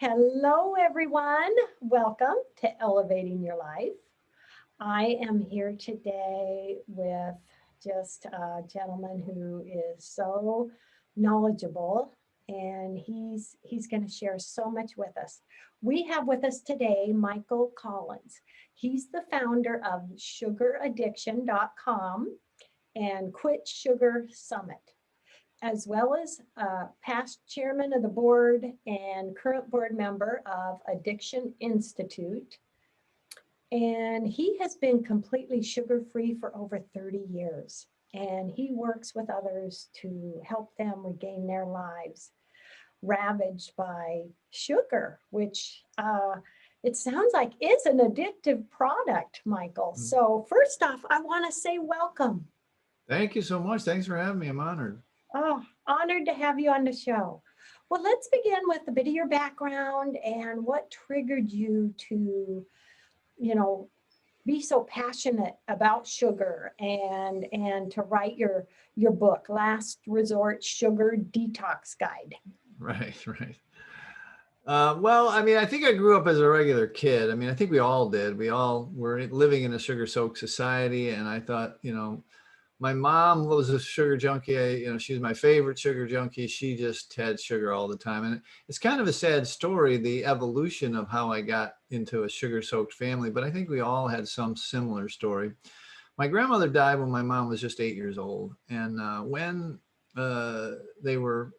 Hello, everyone. Welcome to Elevating Your Life. I am here today with just a gentleman who is so knowledgeable, and he's going to share so much with us. We have with us today Michael Collins. He's the founder of sugaraddiction.com and Quit Sugar Summit, as well as past chairman of the board and current board member of Addiction Institute. And he has been completely sugar-free for over 30 years. And he works with others to help them regain their lives ravaged by sugar, which it sounds like is an addictive product, Michael. So first off, I want to say welcome. Thank you so much. Thanks for having me. I'm honored. Oh, honored to have you on the show. Well, let's begin with a bit of your background and what triggered you to, you know, be so passionate about sugar and to write your book, Last Resort Sugar Detox Guide. Right, right. Well, I mean, I think I grew up as a regular kid. I mean, I think we all did. We all were living in a sugar-soaked society, and I thought, my mom was a sugar junkie. She was my favorite sugar junkie. She just had sugar all the time. And it's kind of a sad story, the evolution of how I got into a sugar-soaked family, but I think we all had some similar story. My grandmother died when my mom was just 8 years old. And when they were,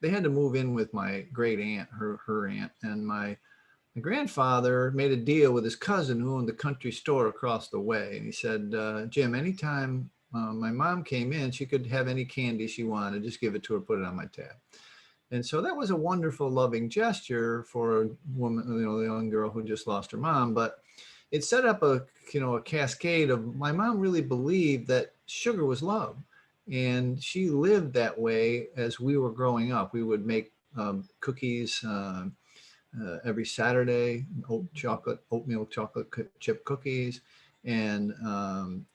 they had to move in with my great aunt, her aunt, and my grandfather made a deal with his cousin who owned the country store across the way. And he said, Jim, anytime my mom came in, she could have any candy she wanted, just give it to her, put it on my tab. And so that was a wonderful, loving gesture for a woman, a young girl who just lost her mom. But it set up a cascade of, my mom really believed that sugar was love. And she lived that way as we were growing up. We would make cookies every Saturday, oatmeal chocolate chip cookies. And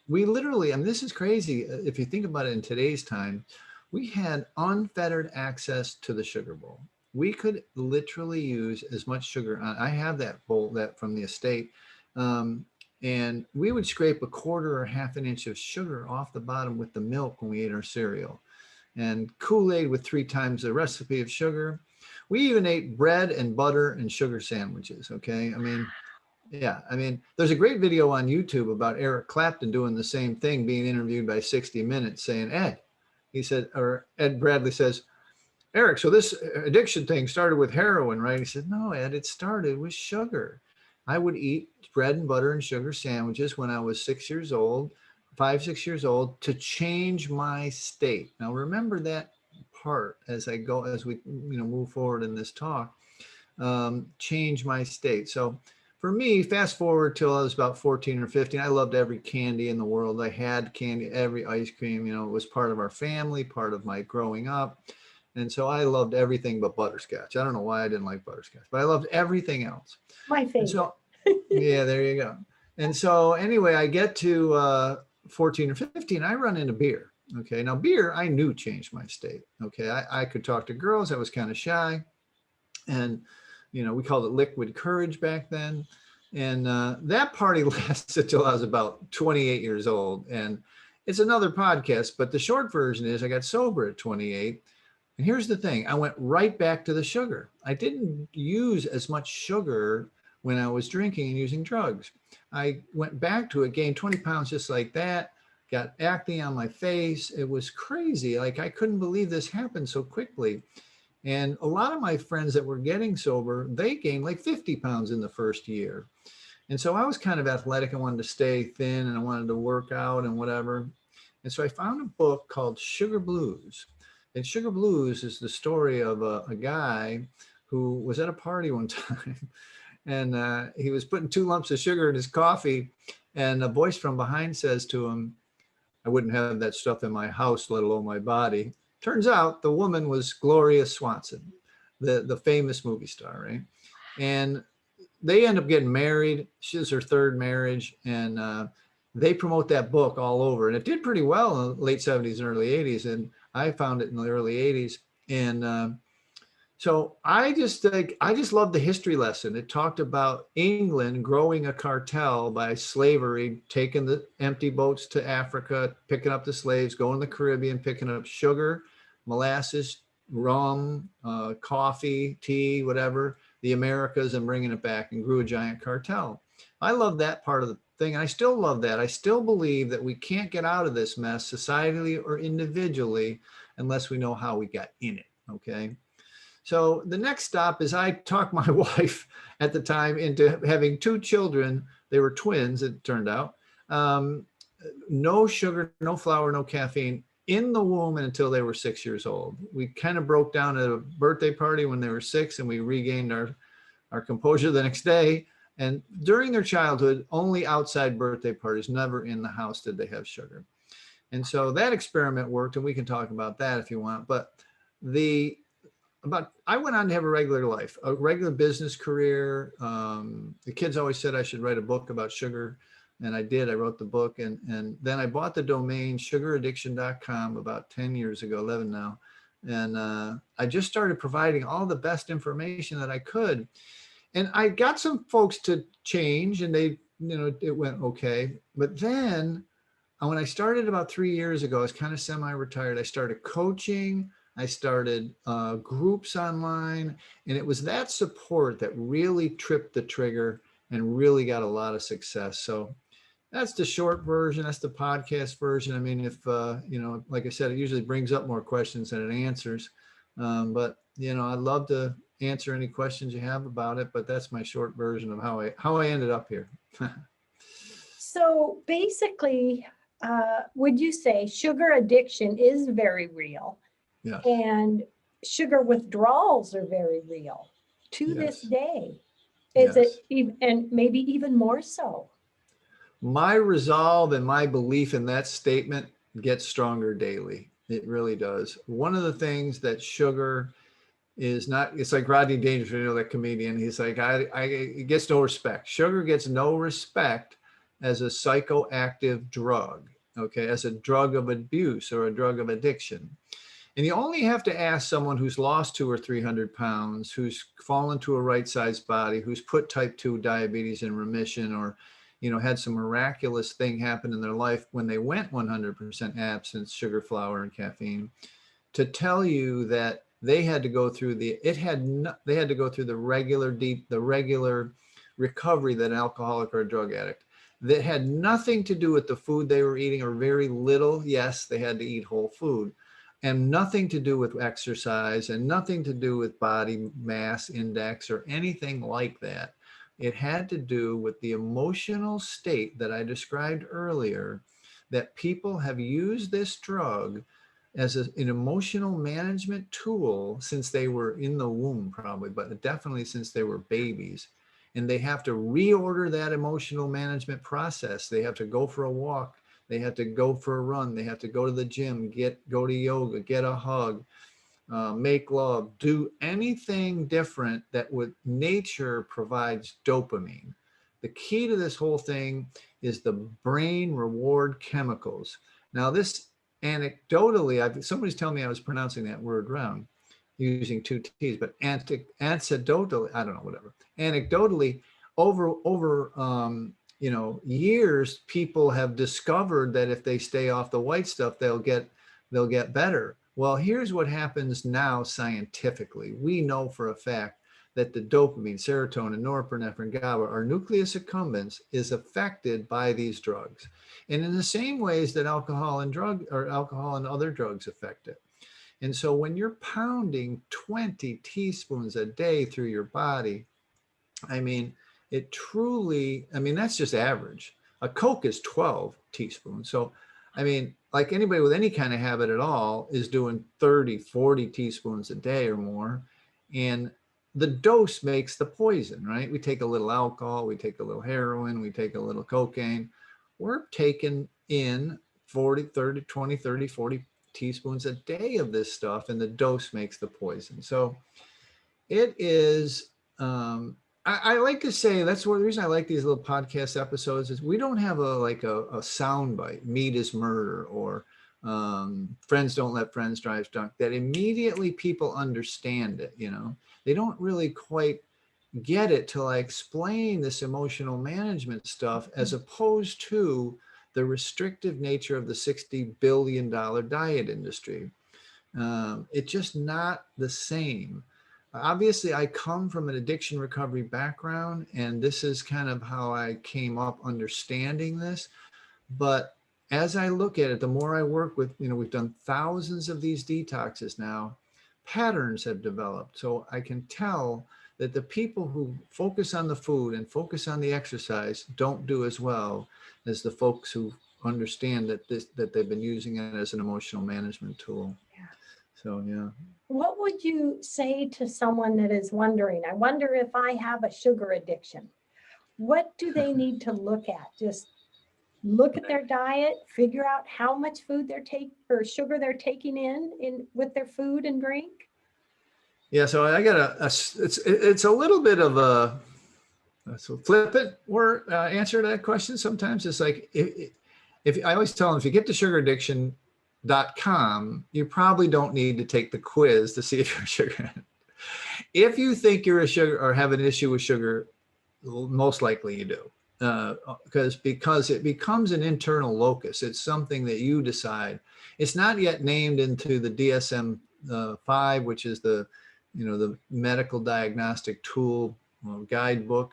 we literally, I mean, this is crazy. If you think about it in today's time, we had unfettered access to the sugar bowl. We could literally use as much sugar. I have that bowl that from the estate. And we would scrape a quarter or half an inch of sugar off the bottom with the milk when we ate our cereal. And Kool-Aid with 3 times the recipe of sugar. We even ate bread and butter and sugar sandwiches, okay? I mean, yeah, I mean, there's a great video on YouTube about Eric Clapton doing the same thing, being interviewed by 60 Minutes, saying, Ed, he said, or Ed Bradley says, Eric, so this addiction thing started with heroin, right? He said, no, Ed, it started with sugar. I would eat bread and butter and sugar sandwiches when I was 6 years old, 5, 6 years old, to change my state. Now, remember that part as we move forward in this talk, change my state. So for me, fast forward till I was about 14 or 15, I loved every candy in the world. I had candy, every ice cream, it was part of our family, part of my growing up. And so I loved everything but butterscotch. I don't know why I didn't like butterscotch, but I loved everything else. My favorite. And so, yeah, there you go. And so anyway, I get to 14 or 15, I run into beer. Okay, now beer, I knew changed my state. Okay, I could talk to girls. I was kind of shy. And, we called it liquid courage back then. And that party lasted till I was about 28 years old. And it's another podcast, but the short version is I got sober at 28. And here's the thing, I went right back to the sugar. I didn't use as much sugar when I was drinking and using drugs. I went back to it, gained 20 pounds just like that, got acne on my face. It was crazy. Like, I couldn't believe this happened so quickly. And a lot of my friends that were getting sober, they gained like 50 pounds in the first year. And so I was kind of athletic. I wanted to stay thin and I wanted to work out and whatever. And so I found a book called Sugar Blues. And Sugar Blues is the story of a guy who was at a party one time and he was putting 2 lumps of sugar in his coffee. And a voice from behind says to him, I wouldn't have that stuff in my house, let alone my body. Turns out the woman was Gloria Swanson, the famous movie star, right? And they end up getting married. She was her 3rd marriage. And they promote that book all over. And it did pretty well in the late 70s and early 80s. And I found it in the early 80s. And So I just love the history lesson. It talked about England growing a cartel by slavery, taking the empty boats to Africa, picking up the slaves, going to the Caribbean, picking up sugar, molasses, rum, coffee, tea, whatever, the Americas, and bringing it back, and grew a giant cartel. I love that part of the thing. And I still love that. I still believe that we can't get out of this mess societally or individually unless we know how we got in it. Okay. So the next stop is I talked my wife at the time into having two children. They were twins, it turned out. No sugar, no flour, no caffeine in the womb until they were 6 years old. We kind of broke down at a birthday party when they were 6, and we regained our composure the next day. And during their childhood, only outside birthday parties, never in the house did they have sugar. And so that experiment worked, and we can talk about that if you want. But I went on to have a regular life, a regular business career. The kids always said I should write a book about sugar, and I did. I wrote the book, and then I bought the domain sugaraddiction.com about 10 years ago, 11 now. And I just started providing all the best information that I could. And I got some folks to change, and they, it went okay. But then when I started about 3 years ago, I was kind of semi-retired. I started coaching. I started groups online, and it was that support that really tripped the trigger and really got a lot of success. So that's the short version. That's the podcast version. I mean, if, like I said, it usually brings up more questions than it answers. But, I'd love to answer any questions you have about it, but that's my short version of how I ended up here. So basically, would you say sugar addiction is very real? Yeah. And sugar withdrawals are very real to this day. Is Yes. it, and maybe even more so? My resolve and my belief in that statement gets stronger daily. It really does. One of the things that sugar is not, it's like Rodney Dangerfield, that comedian. He's like, it gets no respect. Sugar gets no respect as a psychoactive drug, okay, as a drug of abuse or a drug of addiction. And you only have to ask someone who's lost 200 or 300 pounds, who's fallen to a right-sized body, who's put type 2 diabetes in remission, or, had some miraculous thing happen in their life when they went 100% abstinence, sugar, flour, and caffeine, to tell you that they had to go through the regular recovery that an alcoholic or a drug addict, that had nothing to do with the food they were eating, or very little. Yes, they had to eat whole food, and nothing to do with exercise, and nothing to do with body mass index or anything like that. It had to do with the emotional state that I described earlier, that people have used this drug as an emotional management tool since they were in the womb, probably, but definitely since they were babies. And they have to reorder that emotional management process. They have to go for a walk. They have to go for a run. They have to go to the gym, go to yoga, get a hug, make love, do anything different that nature provides dopamine. The key to this whole thing is the brain reward chemicals. Now, this anecdotally, somebody's telling me I was pronouncing that word wrong, using two T's, but anecdotally, I don't know, whatever. Anecdotally, over years, people have discovered that if they stay off the white stuff, they'll get better. Well, here's what happens now scientifically. We know for a fact that the dopamine, serotonin, norepinephrine, GABA, our nucleus accumbens, is affected by these drugs. And in the same ways that alcohol and other drugs affect it. And so when you're pounding 20 teaspoons a day through your body, I mean, that's just average. A Coke is 12 teaspoons. So, I mean, like anybody with any kind of habit at all is doing 30, 40 teaspoons a day or more. And the dose makes the poison, right? We take a little alcohol, we take a little heroin, we take a little cocaine. We're taking in 40, 30, 20, 30, 40 teaspoons a day of this stuff, and the dose makes the poison. So it is, I like to say, that's one of the reason I like these little podcast episodes, is we don't have a sound bite, meat is murder, or Friends don't let friends drive drunk, that immediately people understand it. They don't really quite get it till I explain this emotional management stuff, as opposed to the restrictive nature of the $60 billion diet industry. It's just not the same. Obviously, I come from an addiction recovery background, and this is kind of how I came up understanding this. But as I look at it, the more I work with, we've done thousands of these detoxes now, patterns have developed. So I can tell that the people who focus on the food and focus on the exercise don't do as well as the folks who understand that they've been using it as an emotional management tool. Yeah. So, yeah. What would you say to someone that is wondering, I wonder if I have a sugar addiction? What do they need to look at? Just look at their diet, figure out how much food or sugar they're taking in with their food and drink? Yeah, so I got it's a little bit of a flippant answer to that question. Sometimes it's like, if I always tell them, if you get to sugaraddiction.com, you probably don't need to take the quiz to see if you're a sugar. If you think you're a sugar or have an issue with sugar, most likely you do. Because it becomes an internal locus. It's something that you decide. It's not yet named into the DSM-5, which is the medical diagnostic tool guidebook.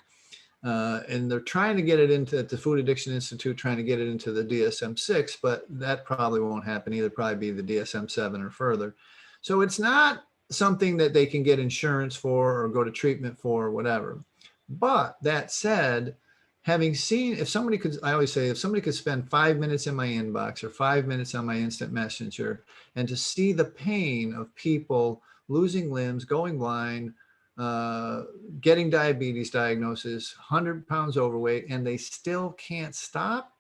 And they're trying to get it into the Food Addiction Institute, trying to get it into the DSM-6, but that probably won't happen either. Probably be the DSM-7 or further. So it's not something that they can get insurance for or go to treatment for or whatever. But that said, having seen, I always say, if somebody could spend 5 minutes in my inbox or 5 minutes on my instant messenger, and to see the pain of people losing limbs, going blind, getting diabetes diagnosis, 100 pounds overweight, and they still can't stop,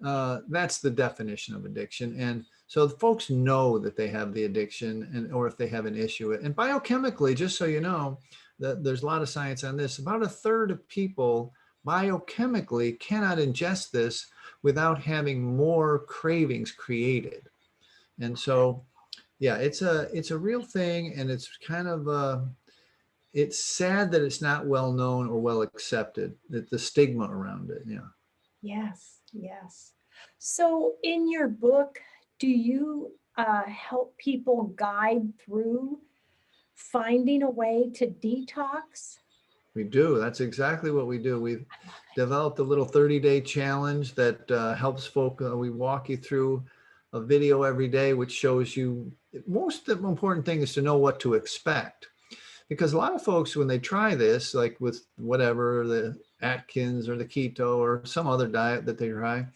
that's the definition of addiction. And so the folks know that they have the addiction, or if they have an issue. And biochemically, just so you know, there's a lot of science on this. About a third of people biochemically cannot ingest this without having more cravings created. And so, yeah, it's a real thing, and it's kind of it's sad that it's not well known or well accepted, that the stigma around it. Yeah. Yes, yes. So in your book, do you help people guide through finding a way to detox? We do. That's exactly what we do. We've developed a little 30-day challenge that helps folk. We walk you through a video every day, which shows you, most of the important thing is to know what to expect. Because a lot of folks, when they try this, like with whatever, the Atkins or the keto or some other diet that they try,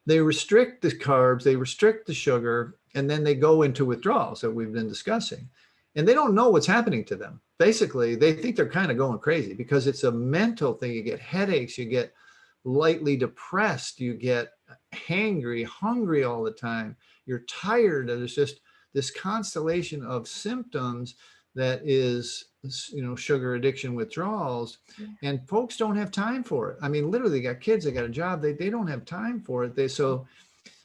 they restrict the carbs, they restrict the sugar, and then they go into withdrawals that we've been discussing. And they don't know what's happening to them. Basically, they think they're kind of going crazy because it's a mental thing. You get headaches, you get lightly depressed, you get hangry, hungry all the time. You're tired. There's just this constellation of symptoms that is, sugar addiction withdrawals. Yeah. And folks don't have time for it. I mean, literally, they got kids, they got a job, they don't have time for it. So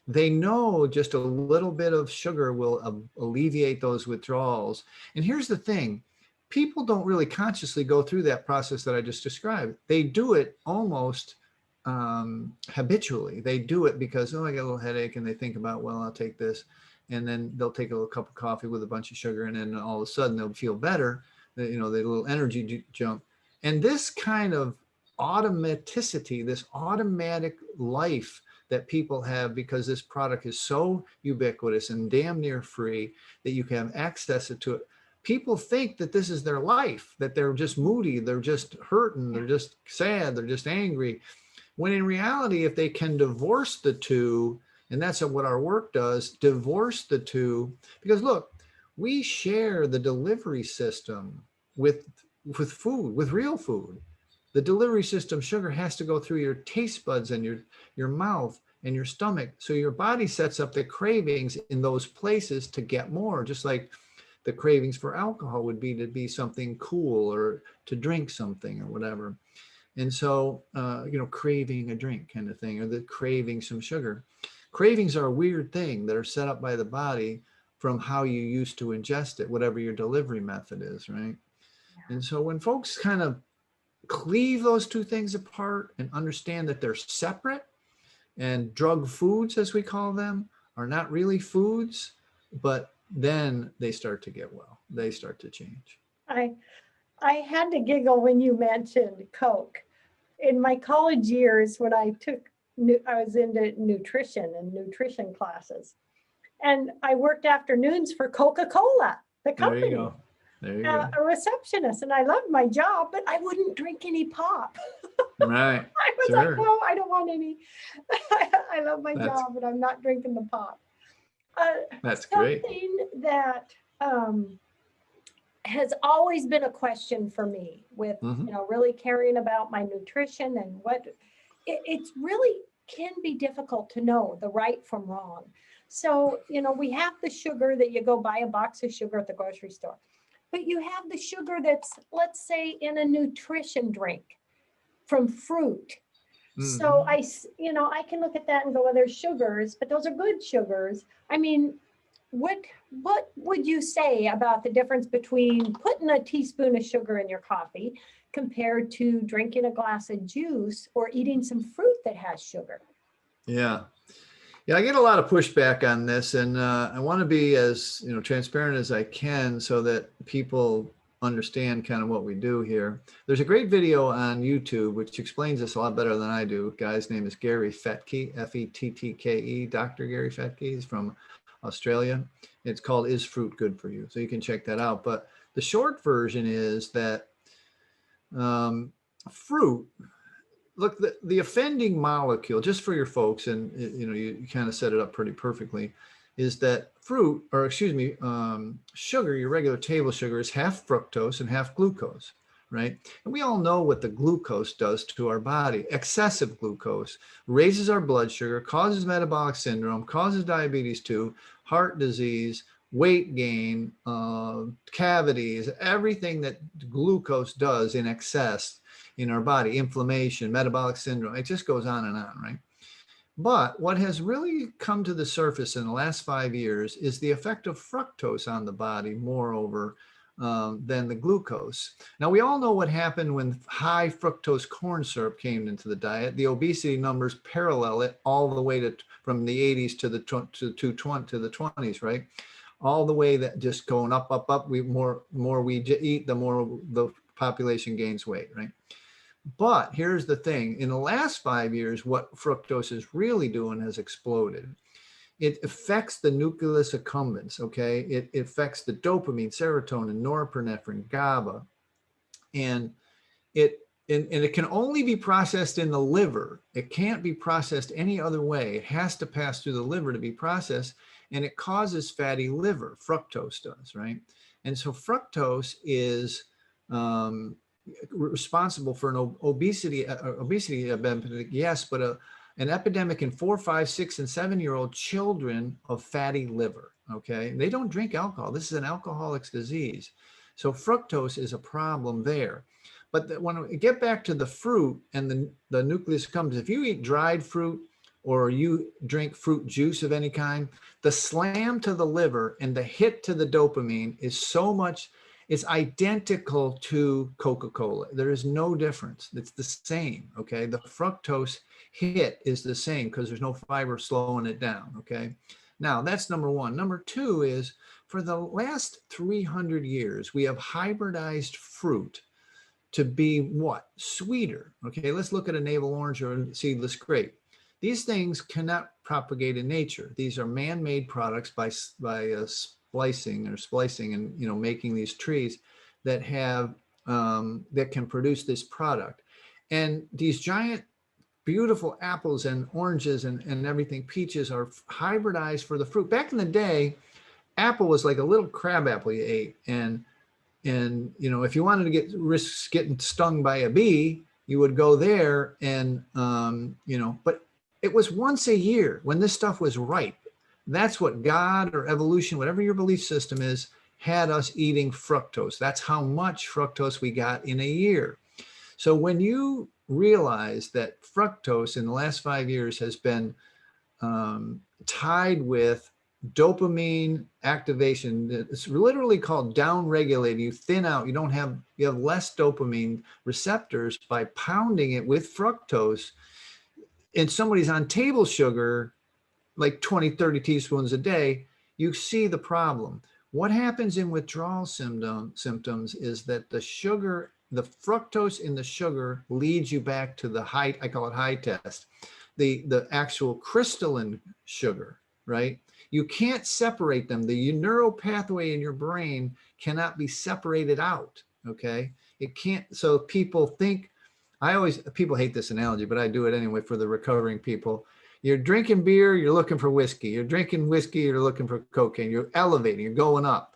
they know just a little bit of sugar will alleviate those withdrawals. And here's the thing, people don't really consciously go through that process that I just described. They do it almost habitually. They do it because, I got a little headache, and they think about, well, I'll take this. And then they'll take a little cup of coffee with a bunch of sugar, and then all of a sudden they'll feel better. The little energy jump. And this kind of automaticity, this automatic life that people have, because this product is so ubiquitous and damn near free that you can have access to it. People think that this is their life, that they're just moody, they're just hurting, they're just sad, they're just angry. When in reality, if they can divorce the two, and that's what our work does, divorce the two, because look, we share the delivery system with food, with real food. The delivery system, sugar, has to go through your taste buds and your mouth and your stomach. So your body sets up the cravings in those places to get more, just like the cravings for alcohol would be to be something cool or to drink something or whatever. And so, craving a drink kind of thing, or the craving some sugar. Cravings are a weird thing that are set up by the body from how you used to ingest it, whatever your delivery method is, right? And so when folks kind of cleave those two things apart and understand that they're separate, and drug foods, as we call them, are not really foods, but then they start to get well. They start to change. I had to giggle when you mentioned Coke. In my college years, when I was into nutrition and nutrition classes, and I worked afternoons for Coca-Cola, the There you company, go. There you go. a receptionist, and I loved my job, but I wouldn't drink any pop. Right. I was like, Sure. no, I don't want any. I love my That's- job, but I'm not drinking the pop. That's great. Something that has always been a question for me with, Mhm. really caring about my nutrition and it's really can be difficult to know the right from wrong. So, we have the sugar that you go buy a box of sugar at the grocery store, but you have the sugar that's, let's say, in a nutrition drink from fruit. So I can look at that and go, well, there's sugars, but those are good sugars. I mean, what would you say about the difference between putting a teaspoon of sugar in your coffee compared to drinking a glass of juice or eating some fruit that has sugar? Yeah. Yeah, I get a lot of pushback on this, and I want to be as transparent as I can so that people understand kind of what we do here. There's a great video on YouTube which explains this a lot better than I do. Guy's name is Gary Fettke, Fettke, Dr. Gary Fettke. He's from Australia. It's called "Is Fruit Good for You?" So you can check that out. But the short version is that fruit. Look, the offending molecule, just for your folks, and you kind of set it up pretty perfectly, is that sugar, your regular table sugar, is half fructose and half glucose, right? And we all know what the glucose does to our body. Excessive glucose raises our blood sugar, causes metabolic syndrome, causes diabetes 2, heart disease, weight gain, cavities, everything that glucose does in excess in our body, inflammation, metabolic syndrome, it just goes on, right? But what has really come to the surface in the last 5 years is the effect of fructose on the body, moreover, than the glucose. Now, we all know what happened when high fructose corn syrup came into the diet. The obesity numbers parallel it all the way from the 80s to the 20s, right? All the way that just going up. More we eat, the more the population gains weight, right? But here's the thing. In the last 5 years, what fructose is really doing has exploded. It affects the nucleus accumbens, okay? It affects the dopamine, serotonin, norepinephrine, GABA. And it can only be processed in the liver. It can't be processed any other way. It has to pass through the liver to be processed, and it causes fatty liver. Fructose does, right? And so fructose is responsible for an obesity epidemic, yes, but an epidemic in 4, 5, 6, and 7-year-old children of fatty liver. Okay, they don't drink alcohol. This is an alcoholic's disease. So fructose is a problem there. But when we get back to the fruit and the nucleus accumbens, if you eat dried fruit or you drink fruit juice of any kind, the slam to the liver and the hit to the dopamine is so much. It's identical to Coca-Cola. There is no difference. It's the same, okay? The fructose hit is the same because there's no fiber slowing it down, okay? Now, that's number one. Number two is, for the last 300 years, we have hybridized fruit to be what? Sweeter, okay? Let's look at a navel orange or a seedless grape. These things cannot propagate in nature. These are man-made products by splicing and making these trees that have that can produce this product. And these giant beautiful apples and oranges and everything, peaches, are hybridized for the fruit. Back in the day, apple was like a little crab apple you ate, and if you wanted to risk getting stung by a bee, you would go there and but it was once a year when this stuff was ripe. That's what God or evolution, whatever your belief system is, had us eating fructose. That's how much fructose we got in a year. So when you realize that fructose in the last 5 years has been tied with dopamine activation. It's literally called down regulating. You thin out, you have less dopamine receptors by pounding it with fructose. And somebody's on table sugar, like 20, 30 teaspoons a day, you see the problem. What happens in withdrawal symptoms is that the fructose in the sugar leads you back to the high, I call it high test, the actual crystalline sugar, right? You can't separate them. The neural pathway in your brain cannot be separated out, okay? It can't, so people think, people hate this analogy, but I do it anyway for the recovering people. You're drinking beer, you're looking for whiskey. You're drinking whiskey, you're looking for cocaine. You're elevating, you're going up.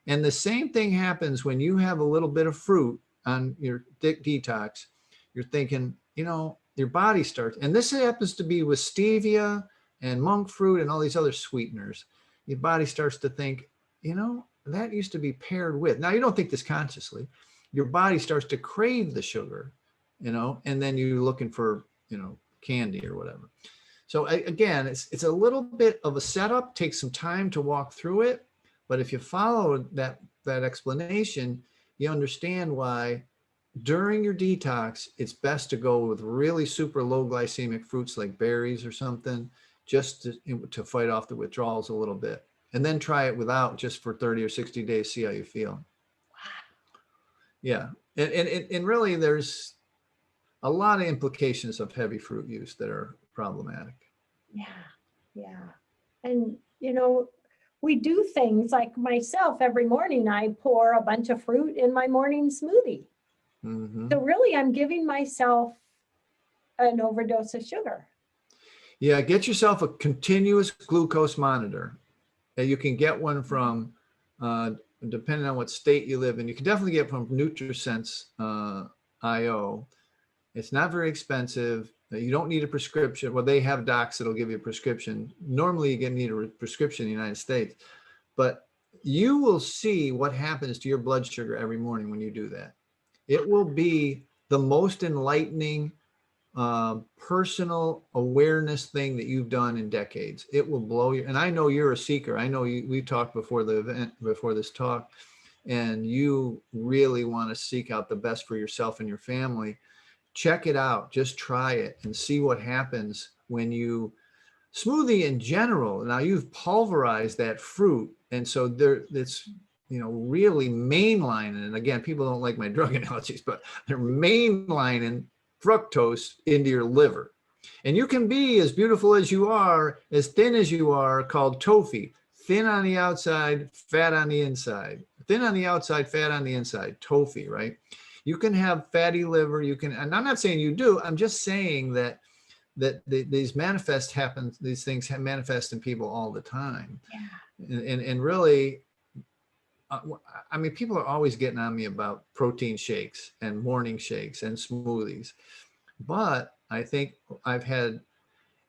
And the same thing happens when you have a little bit of fruit on your detox. You're thinking, your body starts, and this happens to be with stevia and monk fruit and all these other sweeteners. Your body starts to think, that used to be paired with. Now, you don't think this consciously. Your body starts to crave the sugar, and then you're looking for, candy or whatever. So again, it's a little bit of a setup, takes some time to walk through it. But if you follow that explanation, you understand why during your detox, it's best to go with really super low glycemic fruits like berries or something, just to fight off the withdrawals a little bit. And then try it without just for 30 or 60 days, see how you feel. Yeah. And really there's a lot of implications of heavy fruit use that are problematic. Yeah. And, we do things like myself every morning, I pour a bunch of fruit in my morning smoothie. Mm-hmm. So really, I'm giving myself an overdose of sugar. Yeah, get yourself a continuous glucose monitor. You can get one from, depending on what state you live in, you can definitely get from NutriSense IO. It's not very expensive. You don't need a prescription. Well, they have docs that'll give you a prescription. Normally, you need a prescription in the United States, but you will see what happens to your blood sugar every morning when you do that. It will be the most enlightening personal awareness thing that you've done in decades. It will blow you. And I know you're a seeker. I know we talked before the event, before this talk, and you really want to seek out the best for yourself and your family. Check it out. Just try it and see what happens when you smoothie in general. Now you've pulverized that fruit. And so it's, really mainlining. And again, people don't like my drug analogies, but they're mainlining fructose into your liver. And you can be as beautiful as you are, as thin as you are, called TOFI, thin on the outside, fat on the inside. Thin on the outside, fat on the inside, TOFI, right? You can have fatty liver. You can, and I'm not saying you do. I'm just saying that these things manifest in people all the time. Yeah. And really, people are always getting on me about protein shakes and morning shakes and smoothies, but I think I've had,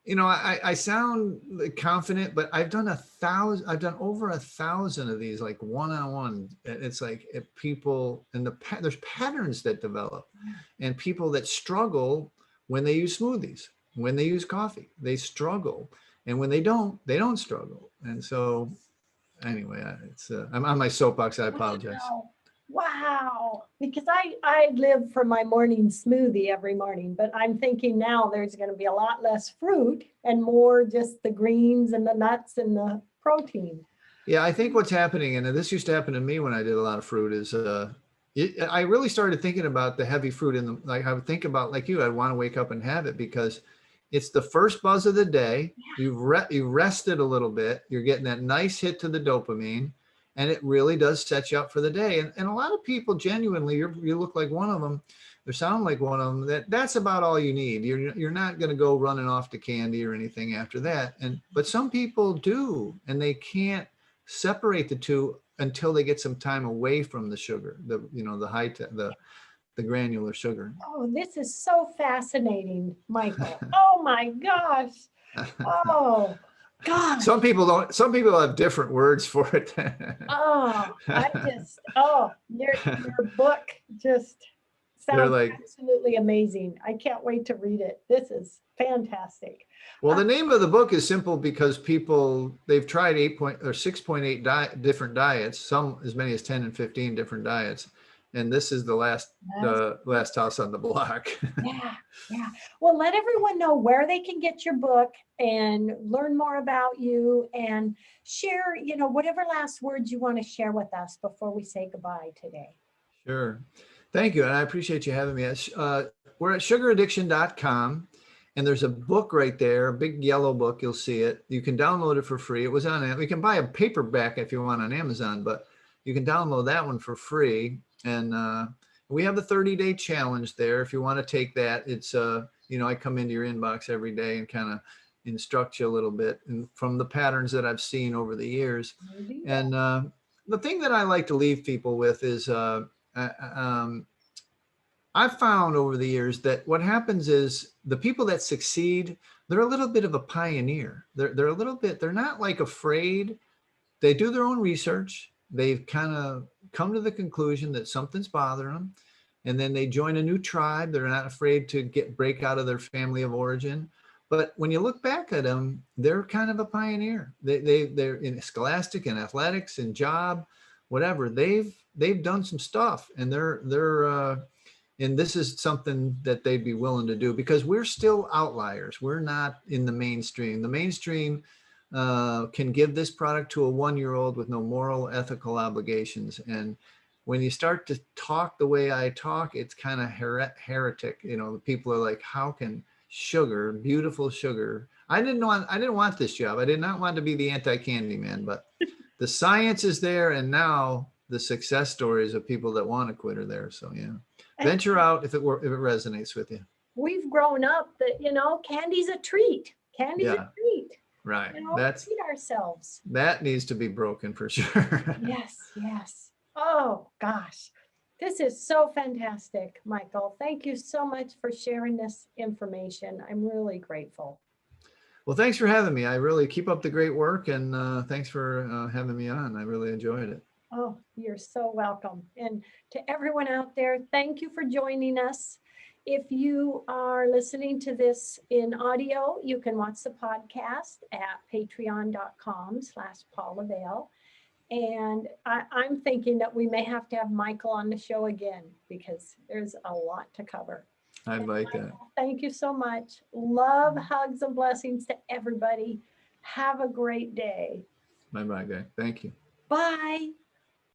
I sound confident, but I've done over 1,000 of these, like one-on-one. It's like people, and there's patterns that develop, and people that struggle when they use smoothies, when they use coffee, they struggle. And when they don't struggle. And so anyway, I'm on my soapbox. I apologize. Wow. Because I live for my morning smoothie every morning, but I'm thinking now there's going to be a lot less fruit and more just the greens and the nuts and the protein. Yeah, I think what's happening, and this used to happen to me when I did a lot of fruit, is I really started thinking about the heavy fruit I would think about, like you, I'd want to wake up and have it because it's the first buzz of the day. Yeah. You've rested a little bit. You're getting that nice hit to the dopamine, and it really does set you up for the day. And a lot of people genuinely, you look like one of them, or sound like one of them. That's about all you need. You're not going to go running off to candy or anything after that. But some people do, and they can't separate the two until they get some time away from the sugar, the granular sugar. Oh, this is so fascinating, Michael. Oh my gosh. Oh gosh. Some people have different words for it. Your book just They're Sounds like, absolutely amazing. I can't wait to read it. This is fantastic. well, the name of the book is simple because they've tried 6.8 different diets, some as many as 10 and 15 different diets. And this is Yes. the last house on the block. Yeah, yeah. Well, let everyone know where they can get your book and learn more about you and share, whatever last words you want to share with us before we say goodbye today. Sure. Thank you. And I appreciate you having me. We're at sugaraddiction.com, and there's a book right there, a big yellow book. You'll see it. You can download it for free. It was on it. We can buy a paperback if you want on Amazon, but you can download that one for free. And we have the 30-day challenge there. If you want to take that, it's, I come into your inbox every day and kind of instruct you a little bit and from the patterns that I've seen over the years. And the thing that I like to leave people with is, I've found over the years that what happens is the people that succeed, they're a little bit of a pioneer. They're not like afraid. They do their own research. They've kind of come to the conclusion that something's bothering them. And then they join a new tribe. They're not afraid to break out of their family of origin. But when you look back at them, they're kind of a pioneer. They're in scholastic and athletics and job, whatever. They've done some stuff, and and this is something that they'd be willing to do because we're still outliers. We're not in the mainstream. The mainstream can give this product to a 1-year-old with no moral, ethical obligations. And when you start to talk the way I talk, it's kind of heretic. People are like, how can sugar, beautiful sugar? I didn't want this job. I did not want to be the anti-candy man, but the science is there. And now the success stories of people that want to quit are there. So yeah, venture out if it resonates with you. We've grown up that, candy's a treat. Candy's a treat. Right. Treat ourselves. That needs to be broken for sure. Yes, yes. Oh gosh, this is so fantastic, Michael. Thank you so much for sharing this information. I'm really grateful. Well, thanks for having me. I really keep up the great work, and thanks for having me on. I really enjoyed it. Oh, you're so welcome. And to everyone out there, thank you for joining us. If you are listening to this in audio, you can watch the podcast at patreon.com/Paula Vail. And I'm thinking that we may have to have Michael on the show again because there's a lot to cover. I'd like that. Thank you so much. Love, hugs, and blessings to everybody. Have a great day. Bye-bye, guy. Thank you. Bye.